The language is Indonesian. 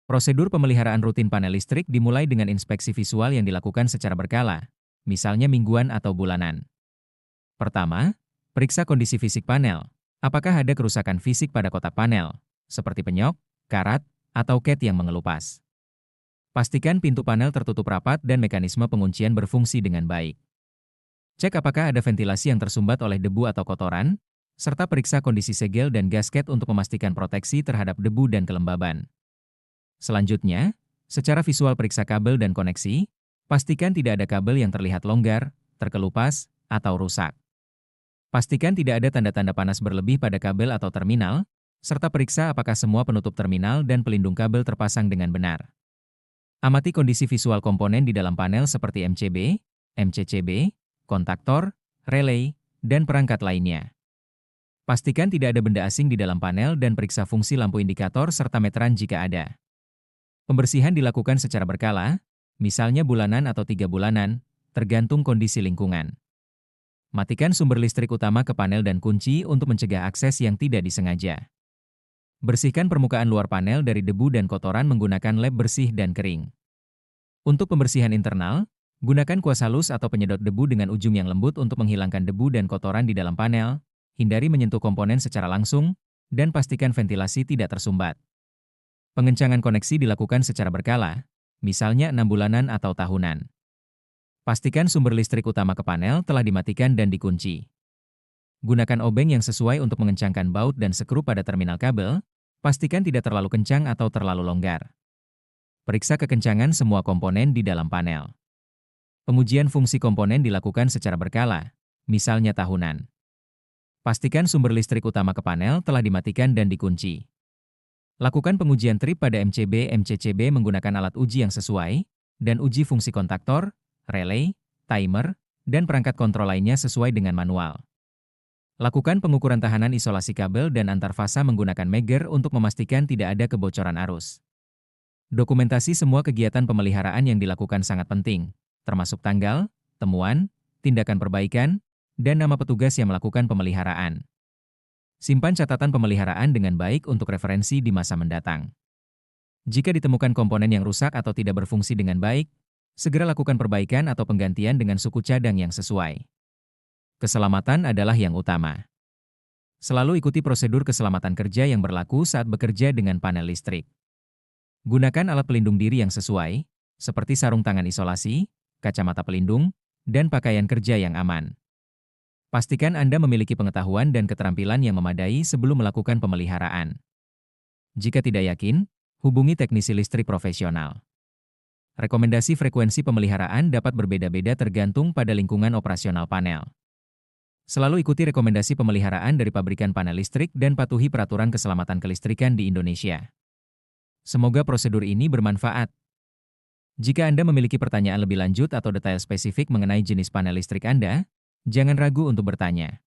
Prosedur pemeliharaan rutin panel listrik dimulai dengan inspeksi visual yang dilakukan secara berkala, misalnya mingguan atau bulanan. Pertama, periksa kondisi fisik panel. Apakah ada kerusakan fisik pada kotak panel, seperti penyok, karat, atau cat yang mengelupas. Pastikan pintu panel tertutup rapat dan mekanisme penguncian berfungsi dengan baik. Cek apakah ada ventilasi yang tersumbat oleh debu atau kotoran, serta periksa kondisi segel dan gasket untuk memastikan proteksi terhadap debu dan kelembaban. Selanjutnya, secara visual periksa kabel dan koneksi, pastikan tidak ada kabel yang terlihat longgar, terkelupas, atau rusak. Pastikan tidak ada tanda-tanda panas berlebih pada kabel atau terminal, serta periksa apakah semua penutup terminal dan pelindung kabel terpasang dengan benar. Amati kondisi visual komponen di dalam panel seperti MCB, MCCB, kontaktor, relay, dan perangkat lainnya. Pastikan tidak ada benda asing di dalam panel dan periksa fungsi lampu indikator serta meteran jika ada. Pembersihan dilakukan secara berkala, misalnya bulanan atau 3 bulanan, tergantung kondisi lingkungan. Matikan sumber listrik utama ke panel dan kunci untuk mencegah akses yang tidak disengaja. Bersihkan permukaan luar panel dari debu dan kotoran menggunakan lap bersih dan kering. Untuk pembersihan internal, gunakan kuas halus atau penyedot debu dengan ujung yang lembut untuk menghilangkan debu dan kotoran di dalam panel, hindari menyentuh komponen secara langsung, dan pastikan ventilasi tidak tersumbat. Pengencangan koneksi dilakukan secara berkala, misalnya 6 bulanan atau tahunan. Pastikan sumber listrik utama ke panel telah dimatikan dan dikunci. Gunakan obeng yang sesuai untuk mengencangkan baut dan skru pada terminal kabel, pastikan tidak terlalu kencang atau terlalu longgar. Periksa kekencangan semua komponen di dalam panel. Pengujian fungsi komponen dilakukan secara berkala, misalnya tahunan. Pastikan sumber listrik utama ke panel telah dimatikan dan dikunci. Lakukan pengujian trip pada MCB/MCCB menggunakan alat uji yang sesuai, dan uji fungsi kontaktor, relay, timer, dan perangkat kontrol lainnya sesuai dengan manual. Lakukan pengukuran tahanan isolasi kabel dan antar fasa menggunakan Megger untuk memastikan tidak ada kebocoran arus. Dokumentasi semua kegiatan pemeliharaan yang dilakukan sangat penting, termasuk tanggal, temuan, tindakan perbaikan, dan nama petugas yang melakukan pemeliharaan. Simpan catatan pemeliharaan dengan baik untuk referensi di masa mendatang. Jika ditemukan komponen yang rusak atau tidak berfungsi dengan baik, segera lakukan perbaikan atau penggantian dengan suku cadang yang sesuai. Keselamatan adalah yang utama. Selalu ikuti prosedur keselamatan kerja yang berlaku saat bekerja dengan panel listrik. Gunakan alat pelindung diri yang sesuai, seperti sarung tangan isolasi, kacamata pelindung, dan pakaian kerja yang aman. Pastikan Anda memiliki pengetahuan dan keterampilan yang memadai sebelum melakukan pemeliharaan. Jika tidak yakin, hubungi teknisi listrik profesional. Rekomendasi frekuensi pemeliharaan dapat berbeda-beda tergantung pada lingkungan operasional panel. Selalu ikuti rekomendasi pemeliharaan dari pabrikan panel listrik dan patuhi peraturan keselamatan kelistrikan di Indonesia. Semoga prosedur ini bermanfaat. Jika Anda memiliki pertanyaan lebih lanjut atau detail spesifik mengenai jenis panel listrik Anda, jangan ragu untuk bertanya.